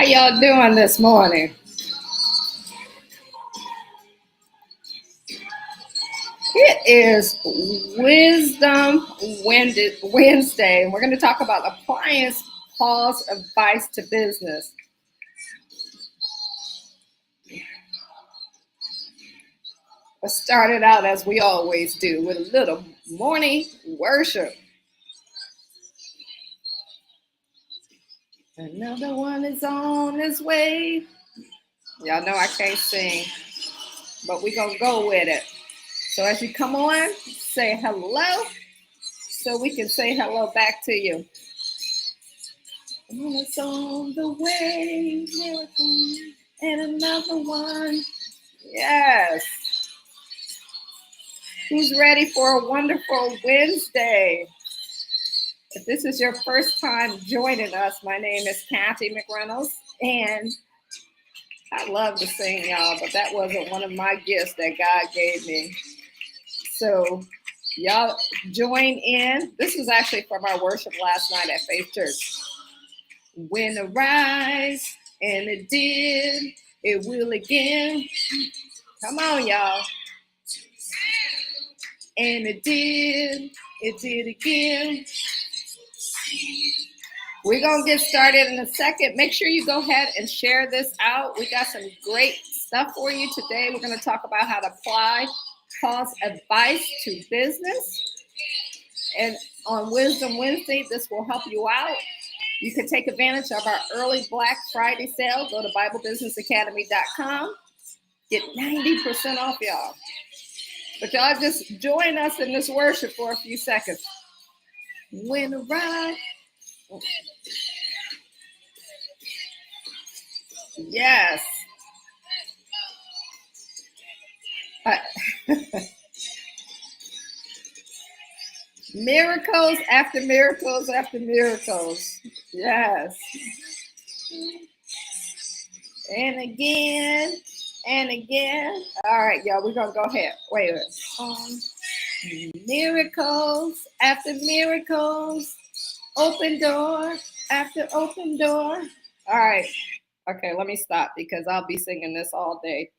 y'all doing this morning? It is Wisdom Wednesday, and we're going to talk about applying Paul's advice to business. We started out as we always do with a little morning worship. Another one is on its way. Y'all know I can't sing, but we're going to go with it. So as you come on, say hello so we can say hello back to you. And it's on the way, miracle, and another one. Yes. Who's ready for a wonderful Wednesday? If this is your first time joining us, my name is Cathy McReynolds, and I love to sing, y'all, but that wasn't one of my gifts that God gave me. So y'all join in. This was actually from our worship last night at Faith Church. When it rise, and it did, it will again. Come on, y'all. And it did again. We're going to get started in a second. Make sure you go ahead and share this out. We got some great stuff for you today. We're going to talk about how to apply Paul's advice to business. And on Wisdom Wednesday, this will help you out. You can take advantage of our early Black Friday sale. Go to BibleBusinessAcademy.com. Get 90% off, y'all. But y'all just join us in this worship for a few seconds. When arrive. Yes. Miracles after miracles after miracles. Yes. And again and again. All right, y'all, we're going to go ahead. Wait. Miracles after miracles. Open door after open door. All right. Okay, let me stop because I'll be singing this all day.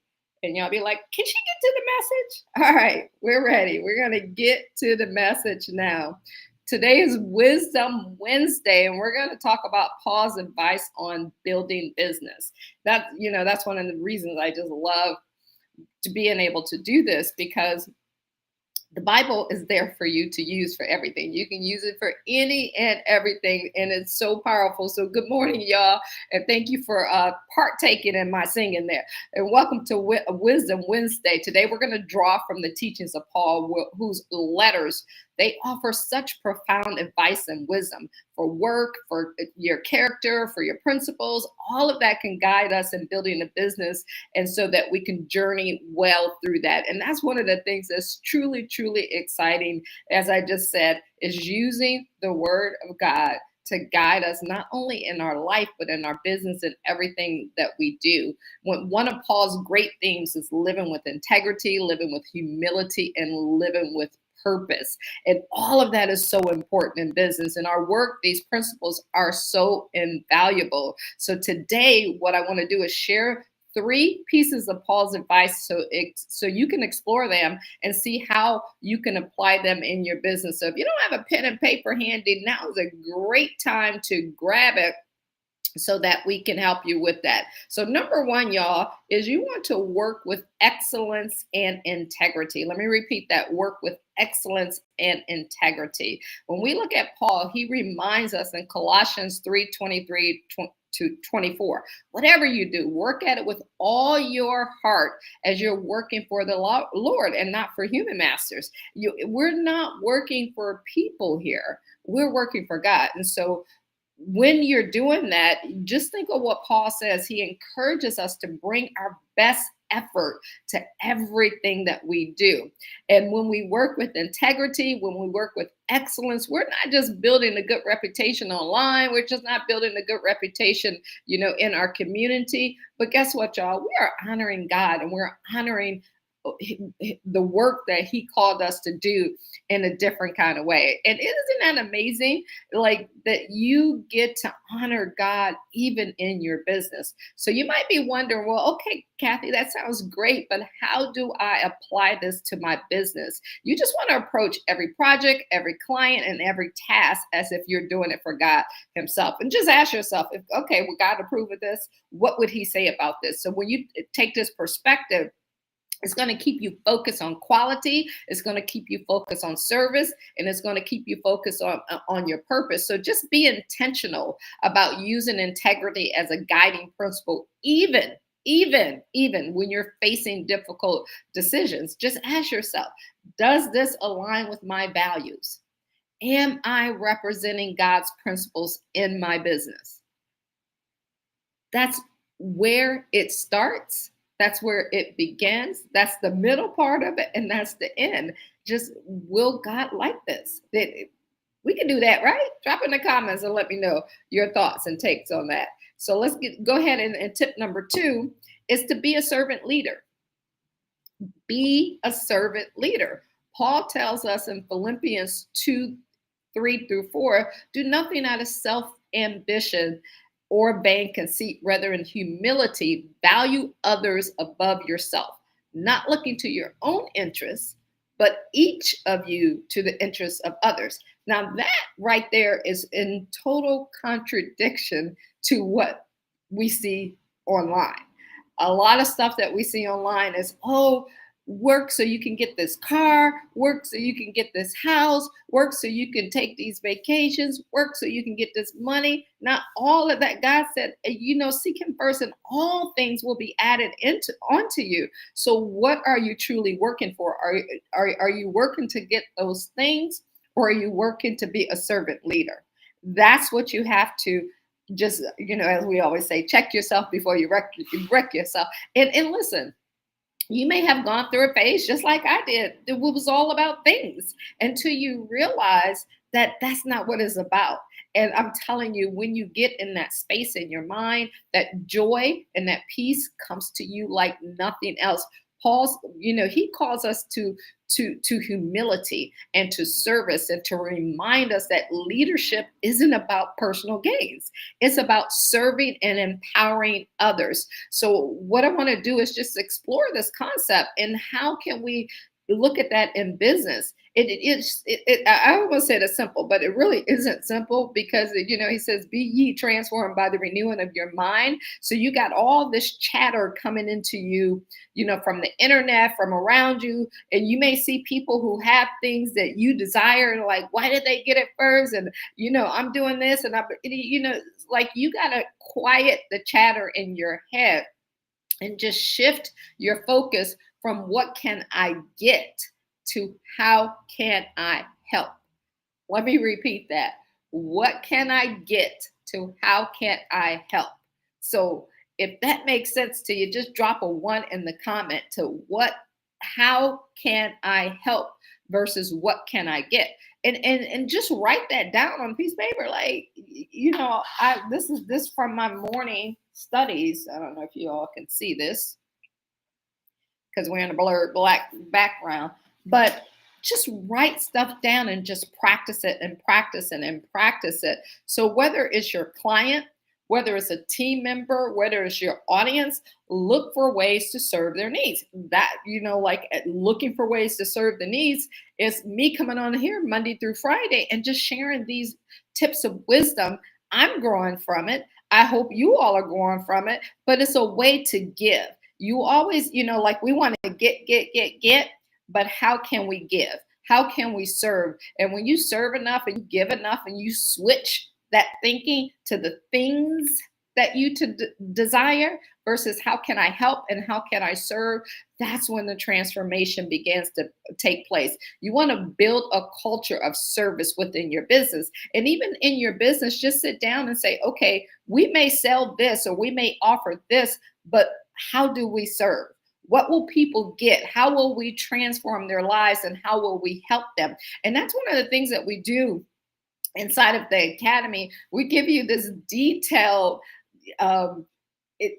And y'all be like, can she get to the message? All right, we're ready. We're going to get to the message now. Today is Wisdom Wednesday, and we're going to talk about Paul's advice on building business. That's one of the reasons I just love to being able to do this, because the Bible is there for you to use for everything. You can use it for any and everything, and it's so powerful. So good morning, y'all, and thank you for partaking in my singing there. And welcome to Wisdom Wednesday. Today we're going to draw from the teachings of Paul, whose letters, they offer such profound advice and wisdom for work, for your character, for your principles. All of that can guide us in building a business, and so that we can journey well through that. And that's one of the things that's truly, truly exciting, as I just said, is using the word of God to guide us not only in our life, but in our business and everything that we do. One of Paul's great themes is living with integrity, living with humility, and living with purpose. And all of that is so important in business. In our work, these principles are so invaluable. So today, what I want to do is share 3 pieces of Paul's advice so you can explore them and see how you can apply them in your business. So if you don't have a pen and paper handy, now is a great time to grab it so that we can help you with that. So number 1, y'all, is you want to work with excellence and integrity. Let me repeat that: work with excellence and integrity. When we look at Paul, he reminds us in Colossians 3:23 to 24, whatever you do, work at it with all your heart as you're working for the Lord and not for human masters. We're not working for people here. We're working for God. And so when you're doing that, just think of what Paul says. He encourages us to bring our best effort to everything that we do. And when we work with integrity, when we work with excellence, we're not just building a good reputation online. We're just not building a good reputation, in our community. But guess what, y'all? We are honoring God, and we're honoring the work that he called us to do in a different kind of way. And isn't that amazing? Like that you get to honor God even in your business. So you might be wondering, well, okay, Cathy, that sounds great, but how do I apply this to my business? You just want to approach every project, every client, and every task as if you're doing it for God himself. And just ask yourself, if, okay, will God approve of this? What would he say about this? So when you take this perspective, it's going to keep you focused on quality. It's going to keep you focused on service, and it's going to keep you focused on your purpose. So just be intentional about using integrity as a guiding principle, even when you're facing difficult decisions. Just ask yourself, does this align with my values? Am I representing God's principles in my business? That's where it starts. That's where it begins. That's the middle part of it. And that's the end. Just, will God like this? We can do that, right? Drop in the comments and let me know your thoughts and takes on that. So let's go ahead and tip number 2 is to be a servant leader. Be a servant leader. Paul tells us in Philippians 2:3-4, do nothing out of self-ambition or vain conceit, rather in humility, value others above yourself, not looking to your own interests, but each of you to the interests of others. Now that right there is in total contradiction to what we see online. A lot of stuff that we see online is, oh, work so you can get this car, work so you can get this house, work so you can take these vacations, work so you can get this money. Not all of that. God said, seek him first and all things will be added onto you. So what are you truly working for? Are you working to get those things, or are you working to be a servant leader? That's what you have to just, as we always say, check yourself before you wreck yourself. And listen, you may have gone through a phase just like I did. It was all about things until you realize that that's not what it's about. And I'm telling you, when you get in that space in your mind, that joy and that peace comes to you like nothing else. Paul's, he calls us to humility and to service, and to remind us that leadership isn't about personal gains. It's about serving and empowering others. So what I want to do is just explore this concept, and how can we look at that in business. I almost said it's simple, but it really isn't simple, because he says, be ye transformed by the renewing of your mind. So you got all this chatter coming into you, from the internet, from around you, and you may see people who have things that you desire, and like, why did they get it first? And I'm doing this, and like, you gotta quiet the chatter in your head and just shift your focus from what can I get to how can I help. Let me repeat that. What can I get to how can I help? So if that makes sense to you, just drop a 1 in the comment to how can I help versus what can I get? And just write that down on a piece of paper. Like, this is from my morning studies. I don't know if you all can see this, because we're in a blurred black background, but just write stuff down and just practice it and practice it and practice it. So whether it's your client, whether it's a team member, whether it's your audience, look for ways to serve their needs. That, like looking for ways to serve the needs is me coming on here Monday through Friday and just sharing these tips of wisdom. I'm growing from it. I hope you all are growing from it, but it's a way to give. You always, like we want to get, but how can we give? How can we serve? And when you serve enough and you give enough and you switch that thinking to the things that you desire versus how can I help and how can I serve, that's when the transformation begins to take place. You want to build a culture of service within your business. And even in your business, just sit down and say, okay, we may sell this or we may offer this, but how do we serve? What will people get? How will we transform their lives, and how will we help them? And that's one of the things that we do inside of the academy. We give you this detailed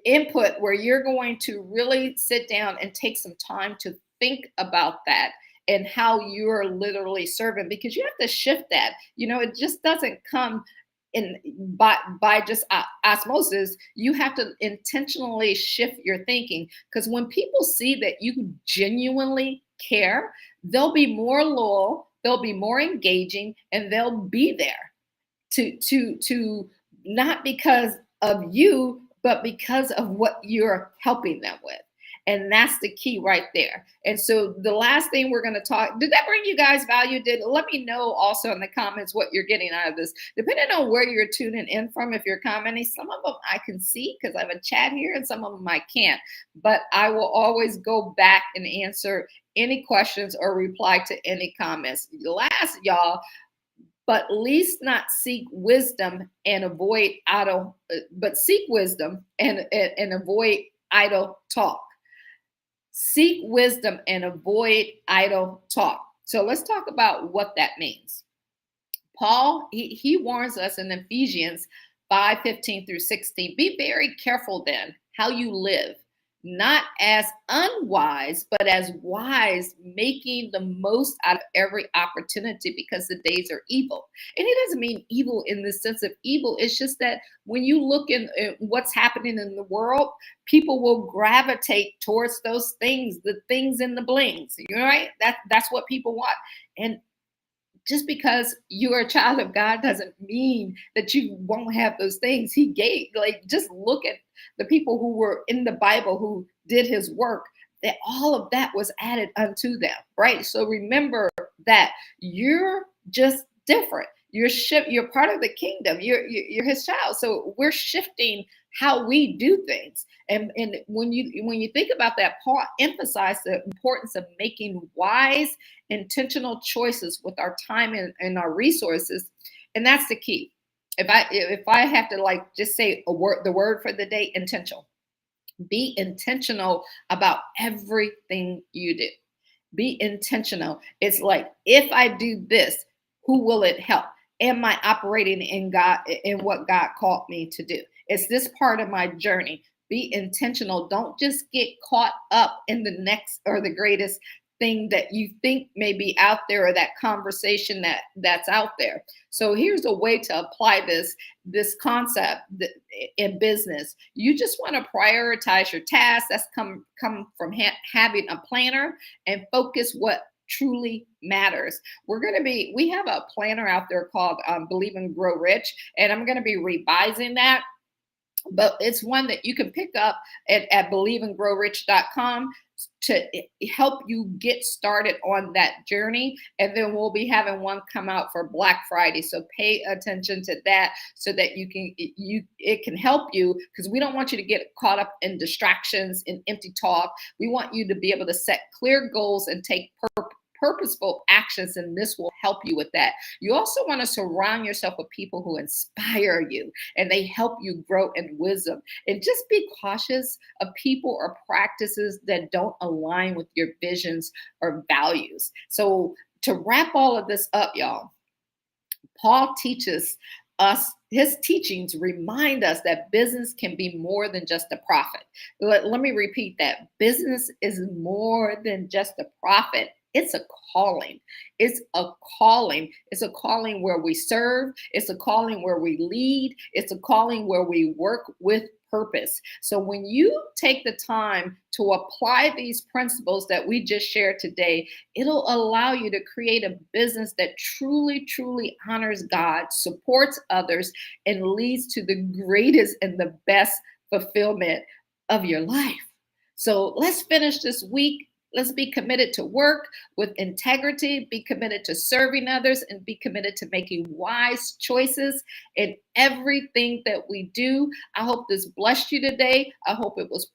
input where you're going to really sit down and take some time to think about that and how you're literally serving, because you have to shift that. It just doesn't come in by just osmosis. You have to intentionally shift your thinking, because when people see that you genuinely care, they'll be more loyal, they'll be more engaging, and they'll be there to not because of you, but because of what you're helping them with. And that's the key right there. And so the last thing we're going to talk, did that bring you guys value? Let me know also in the comments what you're getting out of this, depending on where you're tuning in from. If you're commenting, some of them I can see because I have a chat here, and some of them I can't, but I will always go back and answer any questions or reply to any comments. Last, y'all, but least not seek wisdom and avoid idle, but seek wisdom and avoid idle talk. Seek wisdom and avoid idle talk. So let's talk about what that means. Paul, he warns us in Ephesians 5:15-16, be very careful then how you live, not as unwise, but as wise, making the most out of every opportunity, because the days are evil. And it doesn't mean evil in the sense of evil. It's just that when you look in what's happening in the world, people will gravitate towards those things, the things in the blings. You're right. That's what people want. And just because you're a child of God doesn't mean that you won't have those things. He gave, just look at the people who were in the Bible who did his work, that all of that was added unto them, right? So remember that you're just different. You're part of the kingdom. You're his child. So we're shifting how we do things. And when you think about that, Paul emphasized the importance of making wise, intentional choices with our time and our resources. And that's the key. If I have to just say the word for the day, intentional. Be intentional about everything you do. Be intentional. It's like, if I do this, who will it help? Am I operating in God, in what God called me to do? It's this part of my journey. Be intentional. Don't just get caught up in the next or the greatest thing that you think may be out there, or that conversation that's out there. So here's a way to apply this concept in business. You just want to prioritize your tasks. That's come from having a planner and focus what truly matters. We have a planner out there called Believe and Grow Rich, and I'm going to be revising that. But it's one that you can pick up at believeandgrowrich.com to help you get started on that journey. And then we'll be having one come out for Black Friday. So pay attention to that so that it can help you, because we don't want you to get caught up in distractions and empty talk. We want you to be able to set clear goals and take purposeful actions, and this will help you with that. You also want to surround yourself with people who inspire you and they help you grow in wisdom. And just be cautious of people or practices that don't align with your visions or values. So to wrap all of this up, y'all, Paul teaches us, his teachings remind us that business can be more than just a profit. Let me repeat that. Business is more than just a profit. It's a calling. It's a calling. It's a calling where we serve. It's a calling where we lead. It's a calling where we work with purpose. So when you take the time to apply these principles that we just shared today, it'll allow you to create a business that truly, truly honors God, supports others, and leads to the greatest and the best fulfillment of your life. So let's finish this week. Let's be committed to work with integrity, be committed to serving others, and be committed to making wise choices in everything that we do. I hope this blessed you today. I hope it was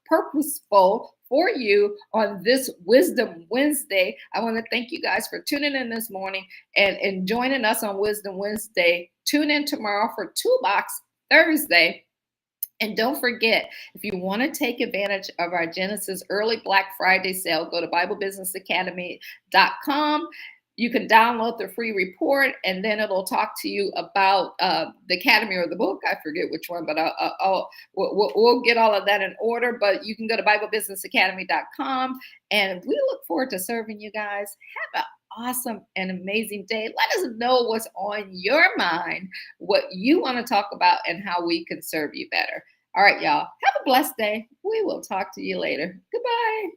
purposeful for you on this Wisdom Wednesday. I want to thank you guys for tuning in this morning and joining us on Wisdom Wednesday. Tune in tomorrow for Toolbox Thursday. And don't forget, if you want to take advantage of our Genesis early Black Friday sale, go to BibleBusinessAcademy.com. You can download the free report, and then it'll talk to you about the Academy or the book. I forget which one, but we'll get all of that in order. But you can go to BibleBusinessAcademy.com, and we look forward to serving you guys. Have an awesome and amazing day. Let us know what's on your mind, what you want to talk about, and how we can serve you better. All right, y'all. Have a blessed day. We will talk to you later. Goodbye.